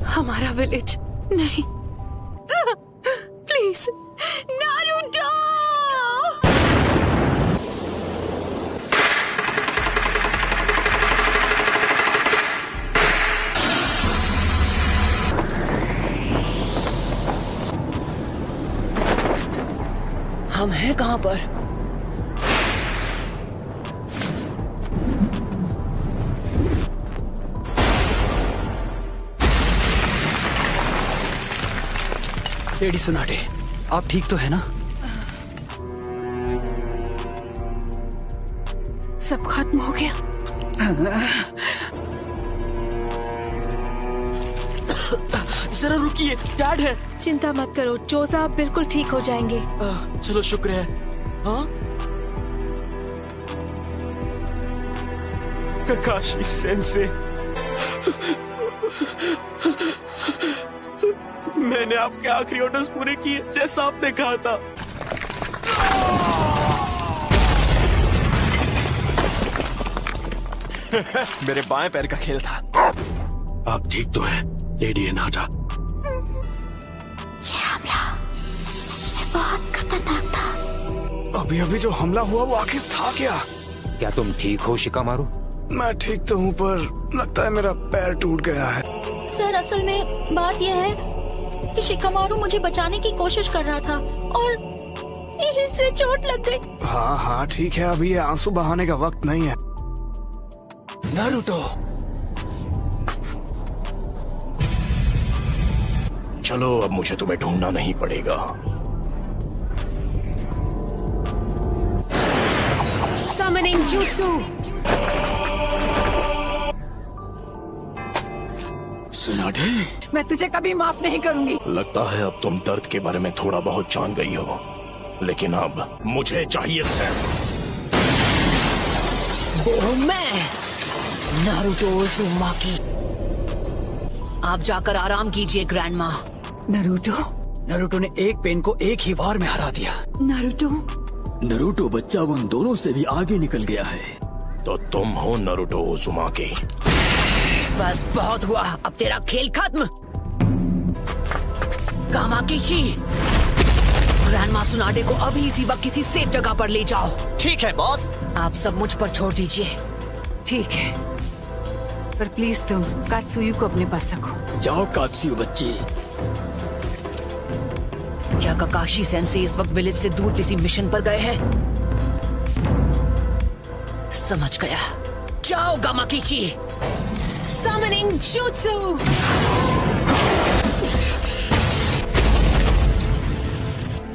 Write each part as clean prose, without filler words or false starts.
हमारा विलेज नहीं। Please Naruto. हम हैं कहाँ पर? लेडी सुनाटे, आप ठीक तो है ना? सब खत्म हो गया। जरा रुकिए, डैड है। चिंता मत करो, चोजा आप बिल्कुल ठीक हो जाएंगे। चलो शुक्र है। हाँ, काकाशी सेंसे, मैंने आपके आखिरी ऑर्डर्स पूरे किए जैसा आपने कहा था। मेरे बाएं पैर का खेल था। आप ठीक तो हैं, लेडी हिनाटा? ये हमला सच में बहुत खतरनाक था। अभी अभी जो हमला हुआ वो आखिर था क्या? क्या तुम ठीक हो शिकामारू? मैं ठीक तो हूँ, पर लगता है मेरा पैर टूट गया है। सर, असल में बात यह है कि शिकामारू मुझे बचाने की कोशिश कर रहा था और इससे चोट लग गई। हाँ हाँ ठीक है, अभी ये आंसू बहाने का वक्त नहीं है। नारुतो, चलो अब मुझे तुम्हें ढूंढना नहीं पड़ेगा। Summoning Jutsu। सुनाटे, मैं तुझे कभी माफ नहीं करूंगी। लगता है अब तुम दर्द के बारे में थोड़ा बहुत जान गई हो, लेकिन अब मुझे चाहिए सैफ। वो हूँ मैं, नारुतो उज़ुमाकी। आप जाकर आराम कीजिए ग्रैंडमा। नरूटो ने एक पेन को एक ही बार में हरा दिया। नरूटो बच्चा उन दोनों से भी आगे निकल गया है। तो तुम हो नारुतो उज़ुमाकी। बस बहुत हुआ, अब तेरा खेल खत्म। कामाकिशी, ग्रैंडमा सुनाडे को अभी इसी वक्त किसी सेफ जगह पर ले जाओ। ठीक है बॉस। आप सब मुझ पर छोड़ दीजिए। ठीक है, पर प्लीज तुम कात्सुयु को अपने पास रखो। जाओ कात्सुयु बच्ची। क्या काकाशी सेंसे इस वक्त विलेज से दूर किसी मिशन पर गए हैं? समझ गया। जाओ गामाकिची। Summoning Jutsu।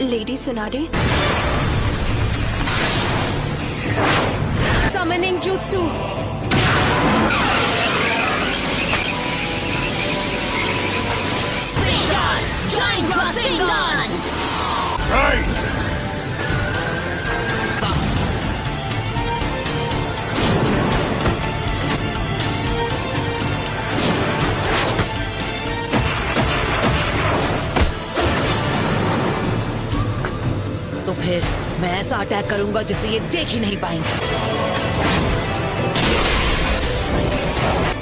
Lady सुनाडे। Summoning Jutsu। Giant Rasengan! तो फिर मैं ऐसा अटैक करूंगा जिसे ये देख ही नहीं पाएंगे।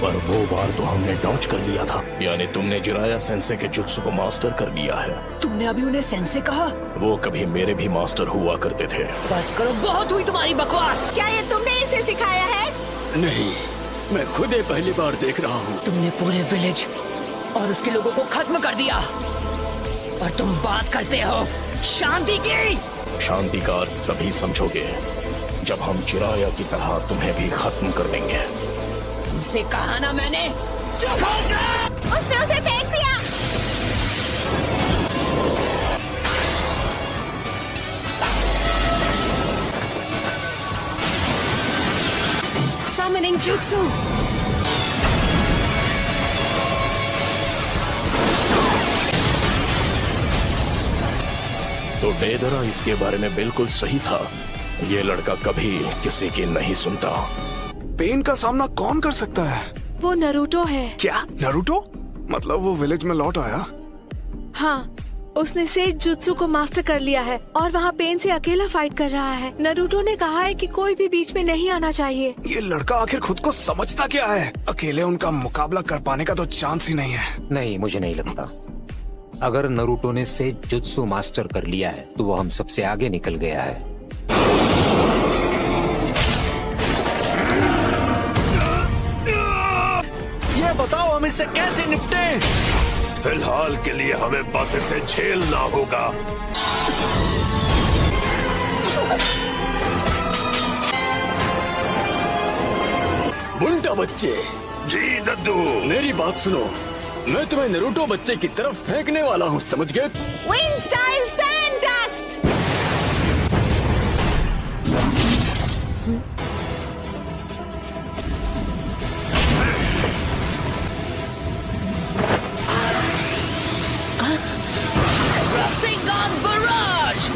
पर वो बार तो हमने डॉज कर लिया था, यानी तुमने जिराया सेंसे के जुत्सु को मास्टर कर लिया है। तुमने अभी उन्हें सेंसे कहा? वो कभी मेरे भी मास्टर हुआ करते थे। बस करो, बहुत हुई तुम्हारी बकवास। क्या ये तुमने इसे सिखाया है? नहीं, मैं खुद ही पहली बार देख रहा हूँ। तुमने पूरे विलेज और उसके लोगों को खत्म कर दिया, और तुम बात करते हो शांति की। शांति का अर्थ तभी समझोगे जब हम चिराया की तरह तुम्हें भी खत्म कर देंगे। तुमसे कहा ना मैंने। चुप हो जा। उसने उसे फेंक दिया। Summoning Jutsu। तो डेदरा इसके बारे में बिल्कुल सही था। ये लड़का कभी किसी की नहीं सुनता। पेन का सामना कौन कर सकता है? वो नारुतो है। क्या नारुतो? मतलब वो विलेज में लौट आया? हाँ, उसने सेज जुत्सु को मास्टर कर लिया है और वहाँ पेन से अकेला फाइट कर रहा है। नरूटो ने कहा है कि कोई भी बीच में नहीं आना चाहिए। ये लड़का आखिर खुद को समझता क्या है? अकेले उनका मुकाबला कर पाने का तो चांस ही नहीं है। नहीं, मुझे नहीं लगता। अगर नरूटो ने सेज जुत्सु मास्टर कर लिया है तो वो हम सबसे आगे निकल गया है। ये बताओ हम इससे कैसे निपटें? फिलहाल के लिए हमें बस इसे झेलना होगा। बुंटा बच्चे, जी दद्दू। मेरी बात सुनो, मैं तुम्हें नरूटो बच्चे की तरफ फेंकने वाला हूँ, समझ गए? Wind style sand dust. Rasengan Barrage!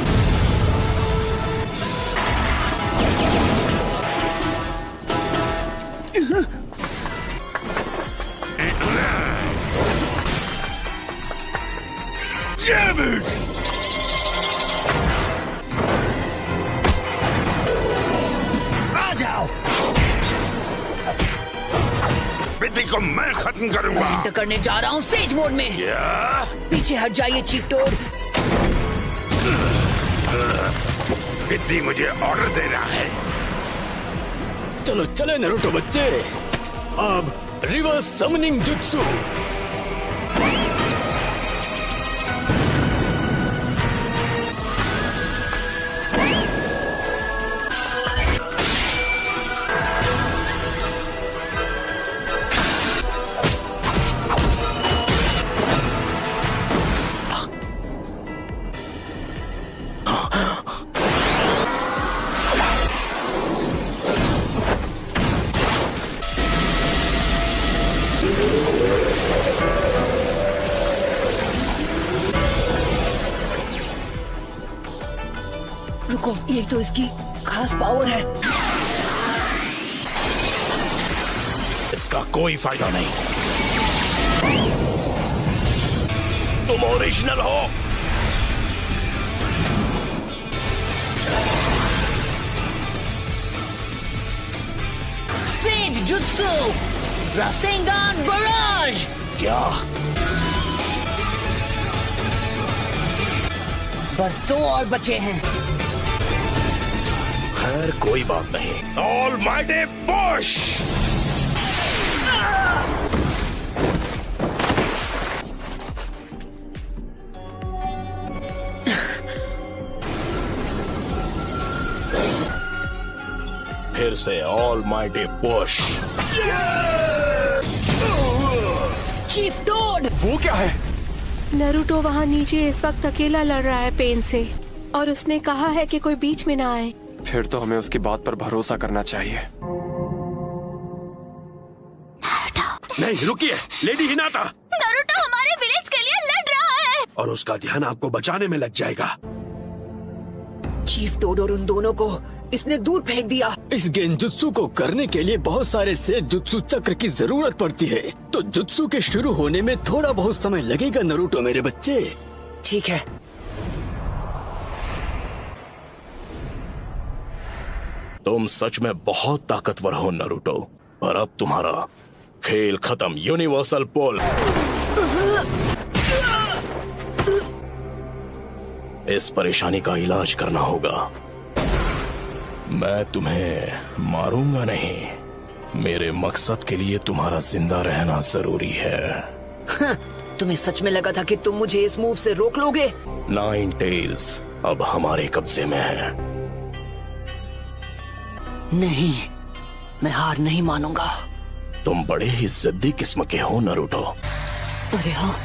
आ जाओ। विधि को मैं खत्म करूंगा। एंटर करने जा रहा हूँ सेज मोड में। क्या? पीछे हट जाइए चीफ टोड। विधि मुझे ऑर्डर दे रहा है। चलो चले नरूटो बच्चे, अब रिवर्स समनिंग जुत्सु। रुको, ये तो इसकी खास पावर है। इसका कोई फायदा नहीं। तुम ओरिजिनल हो। Sage jutsu Rasengan barrage. क्या? बस 2 और बचे हैं। खैर कोई बात नहीं। Almighty push. फिर से almighty push. Chief toad. वो क्या है? नरूटो वहाँ नीचे इस वक्त अकेला लड़ रहा है पेन से, और उसने कहा है कि कोई बीच में ना आए। फिर तो हमें उसकी बात पर भरोसा करना चाहिए। नहीं, रुकिए लेडी हिनाता। नारुतो हमारे विलेज के लिए लड़ रहा है और उसका ध्यान आपको बचाने में लग जाएगा। चीफ टोड और उन दोनों को इसने दूर फेंक दिया। इस गेंजुत्सु को करने के लिए बहुत सारे सेज जुत्सु चक्र की जरूरत पड़ती है, तो जुत्सु के शुरू होने में थोड़ा बहुत समय लगेगा नरूटो मेरे बच्चे। ठीक है। तुम सच में बहुत ताकतवर हो नरूटो, पर अब तुम्हारा खेल खत्म। यूनिवर्सल पुल। इस परेशानी का इलाज करना होगा। मैं तुम्हें मारूंगा नहीं। मेरे मकसद के लिए तुम्हारा जिंदा रहना जरूरी है। तुम्हें सच में लगा था कि तुम मुझे इस मूव से रोक लोगे? 9 टेल्स अब हमारे कब्जे में है। नहीं, मैं हार नहीं मानूंगा। तुम बड़े ही जिद्दी किस्म के हो नरूटो। अरे हाँ,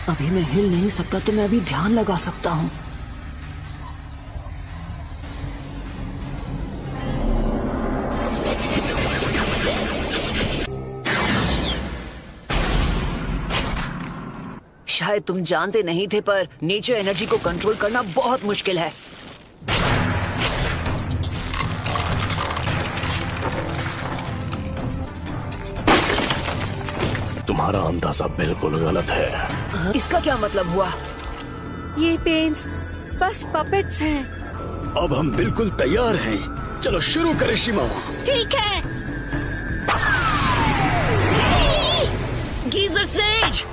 अभी मैं हिल नहीं सकता तो मैं अभी ध्यान लगा सकता हूँ। शायद तुम जानते नहीं थे, पर नेचर एनर्जी को कंट्रोल करना बहुत मुश्किल है। तुम्हारा अंदाजा बिल्कुल गलत है। इसका क्या मतलब हुआ? ये पेन्स बस पपेट्स हैं। अब हम बिल्कुल तैयार हैं। चलो शुरू करें शिमाओ। ठीक है। Geyser says.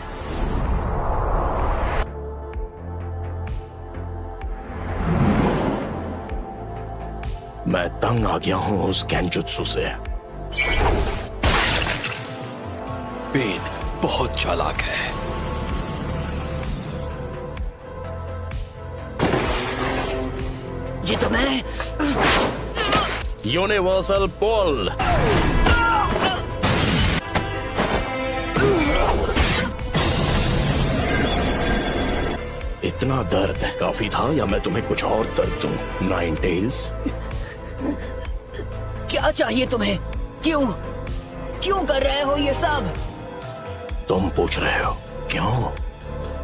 मैं तंग आ गया हूँ उस गेंजुत्सु से। पेन बहुत चालाक है। ये तो मैं। यूनिवर्सल पोल। इतना दर्द काफी था या मैं तुम्हें कुछ और दर्द दूं? नाइन टेल्स, क्या चाहिए तुम्हें? क्यों क्यों कर रहे हो ये सब? तुम पूछ रहे हो क्यों?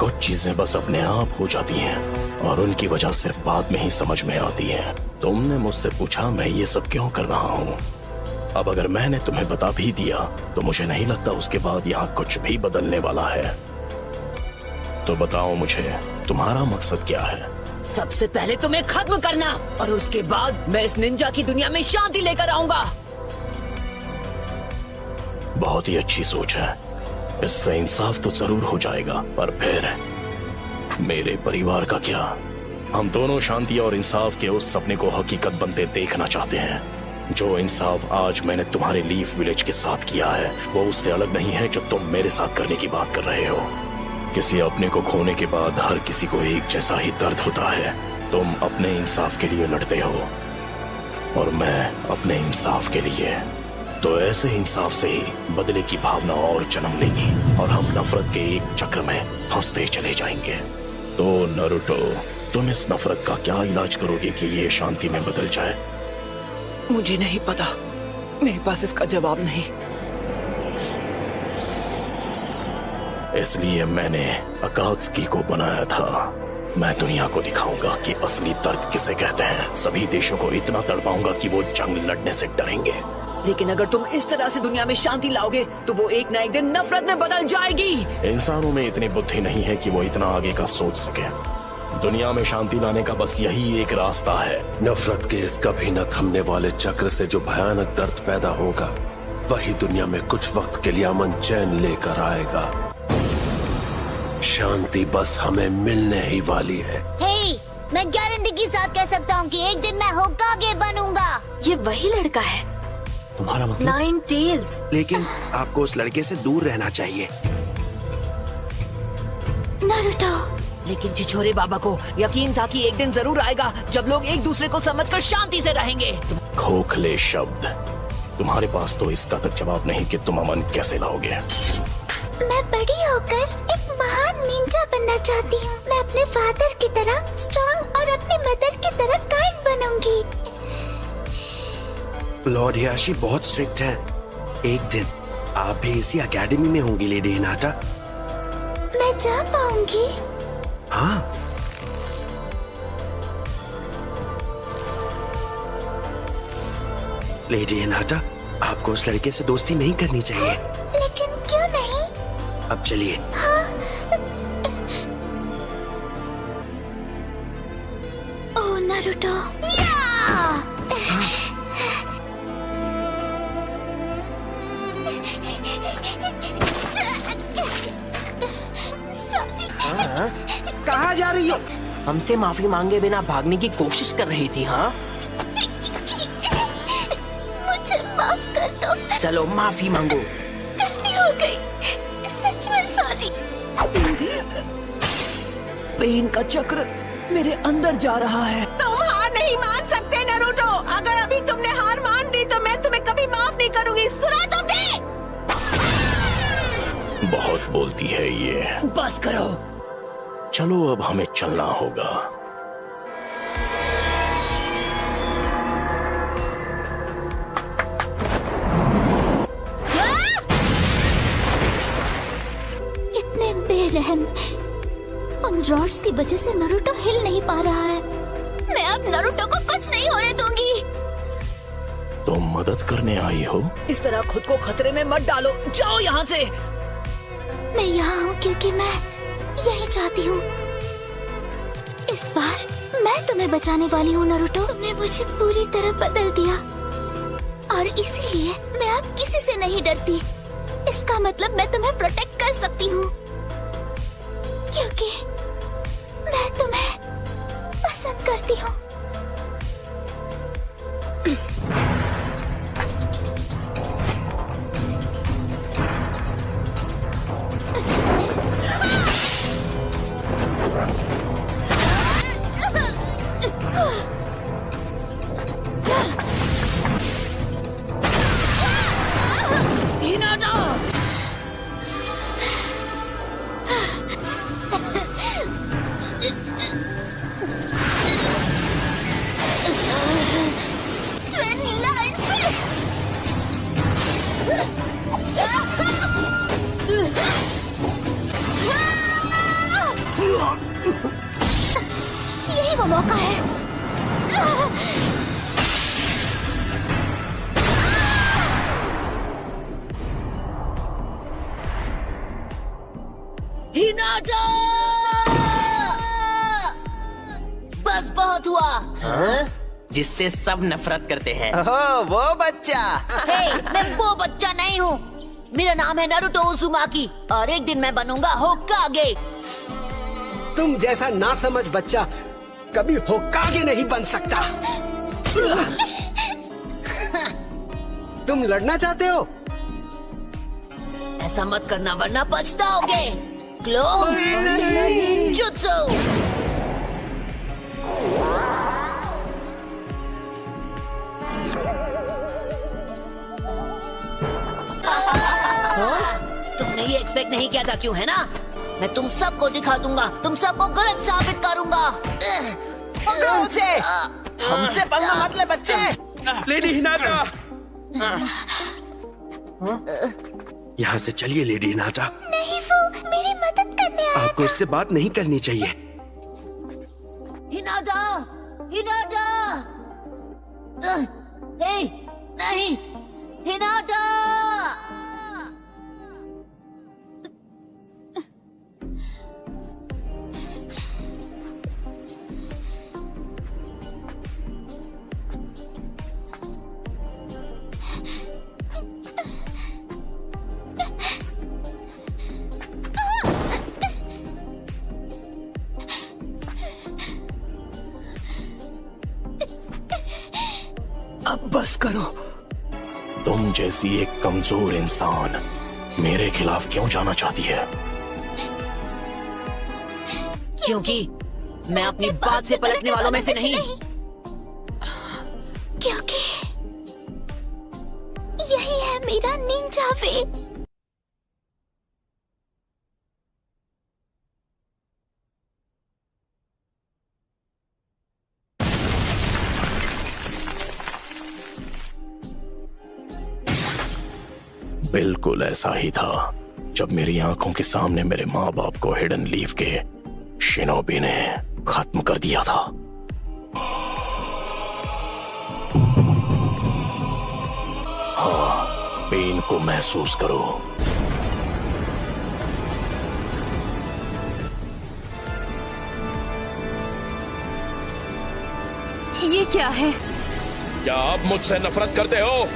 कुछ चीजें बस अपने आप हो जाती हैं और उनकी वजह सिर्फ बाद में ही समझ में आती है। तुमने मुझसे पूछा मैं ये सब क्यों कर रहा हूँ। अब अगर मैंने तुम्हें बता भी दिया तो मुझे नहीं लगता उसके बाद यहाँ कुछ भी बदलने वाला है। तो बताओ मुझे तुम्हारा मकसद क्या है? सबसे पहले तुम्हें खत्म करना और उसके बाद मैं इस निंजा की दुनिया में शांति लेकर आऊंगा। बहुत ही अच्छी सोच है। इससे इंसाफ तो जरूर हो जाएगा, पर फिर मेरे परिवार का क्या? हम दोनों शांति और इंसाफ के उस सपने को हकीकत बनते देखना चाहते हैं। जो इंसाफ आज मैंने तुम्हारे लीफ विलेज के साथ किया है वो उससे अलग नहीं है जो तुम मेरे साथ करने की बात कर रहे हो। किसी अपने को खोने के बाद हर किसी को एक जैसा ही दर्द होता है। तुम अपने इंसाफ के लिए लड़ते हो और मैं अपने इंसाफ के लिए। तो ऐसे इंसाफ से ही बदले की भावना और जन्म लेगी और हम नफरत के एक चक्र में फंसते चले जाएंगे। तो नारुतो, तुम इस नफरत का क्या इलाज करोगे कि ये शांति में बदल जाए? मुझे नहीं पता, मेरे पास इसका जवाब नहीं। इसलिए मैंने अकात्सुकी को बनाया था। मैं दुनिया को दिखाऊंगा कि असली दर्द किसे कहते हैं। सभी देशों को इतना तड़पाऊंगा कि वो जंग लड़ने से डरेंगे। लेकिन अगर तुम इस तरह से दुनिया में शांति लाओगे तो वो एक ना एक दिन नफरत में बदल जाएगी। इंसानों में इतनी बुद्धि नहीं है कि वो इतना आगे का सोच सके। दुनिया में शांति लाने का बस यही एक रास्ता है। नफरत के इस कभी न थमने वाले चक्र से जो भयानक दर्द पैदा होगा वही दुनिया में कुछ वक्त के लिए अमन चैन लेकर आएगा। शांति बस हमें मिलने ही वाली है। हे, मैं गारंटी के साथ कह सकता हूँ कि एक दिन मैं होकागे बनूंगा। ये वही लड़का है। तुम्हारा मतलब? Nine tails. लेकिन आपको उस लड़के से दूर रहना चाहिए। नारुतो। लेकिन छिछोरे बाबा को यकीन था कि एक दिन जरूर आएगा जब लोग एक दूसरे को समझकर शांति से रहेंगे। खोखले शब्द। तुम्हारे पास तो इसका तक जवाब नहीं कि तुम अमन कैसे लाओगे। मैं बड़ी होकर एक महान निंजा बनना चाहती हूँ। मैं अपने फादर की तरह स्ट्रॉन्ग और अपनी मदर की तरह काइंड बनूंगी। लॉर्ड हियाशी बहुत स्ट्रिक्ट है। एक दिन आप भी इसी एकेडमी में होंगी लेडी हिनाटा। मैं जा पाऊंगी? हाँ। लेडी हिनाटा, आपको उस लड़के से दोस्ती नहीं करनी चाहिए। लेकिन क्यों नहीं? अब चलिए। हाँ। ओह नारुतो। कहाँ जा रही हो? हमसे माफी मांगे बिना भागने की कोशिश कर रही थी। हाँ, मुझे माफ कर दो। चलो माफी मांगो। गलती हो गई, सच में सॉरी। पेन का चक्र मेरे अंदर जा रहा है। तुम हार नहीं मान सकते नारुतो। अगर अभी तुमने हार मान ली तो मैं तुम्हें कभी माफ नहीं करूंगी। सुना तुमने? बहुत बोलती है ये। बस करो। चलो अब हमें चलना होगा। इतने बेरहम। उन रॉड्स की वजह से नारुतो हिल नहीं पा रहा है। मैं अब नारुतो को कुछ नहीं होने दूंगी। तुम मदद करने आई हो? इस तरह खुद को खतरे में मत डालो। जाओ यहाँ से। मैं यहाँ हूँ क्योंकि मैं यही चाहती हूँ। इस बार मैं तुम्हें बचाने वाली हूँ नारुतो। तुमने मुझे पूरी तरह बदल दिया और इसीलिए मैं अब किसी से नहीं डरती। इसका मतलब मैं तुम्हें प्रोटेक्ट कर सकती हूँ क्योंकि मैं तुम्हें पसंद करती हूँ। यही वो मौका है। हिनाटा! बस बहुत हुआ। हाँ? जिससे सब नफरत करते हैं। वो बच्चा। मैं वो बच्चा नहीं हूँ। मेरा नाम है नारुतो उज़ुमाकी और एक दिन मैं बनूंगा होकागे। तुम जैसा नासमझ बच्चा कभी होकागे नहीं बन सकता। तुम लड़ना चाहते हो? ऐसा मत करना वरना पछताओगे। Clone jutsu. तुमने ये एक्सपेक्ट नहीं किया था क्यों, है ना? मैं तुम सबको दिखा दूंगा, तुम सबको गलत साबित करूंगा। पकड़ो उसे। हमसे पंगा मत ले बच्चे। Lady Hinata. यहाँ से चलिए लेडी हिनाटा। नहीं, वो मेरी मदद करने आया आपको इससे बात नहीं करनी चाहिए। Hinata, Hinata. हे, नहीं, हिनाटा। अब बस करो। तुम जैसी एक कमजोर इंसान मेरे खिलाफ क्यों जाना चाहती है? क्योंकि मैं अपनी बात से पलटने वालों में से नहीं। क्योंकि यही है मेरा निंजा वे। बिल्कुल ऐसा ही था जब मेरी आंखों के सामने मेरे माँ बाप को हिडन लीफ के शिनोबी ने खत्म कर दिया था। हाँ, पेन को महसूस करो। ये क्या है? क्या आप मुझसे नफरत करते हो?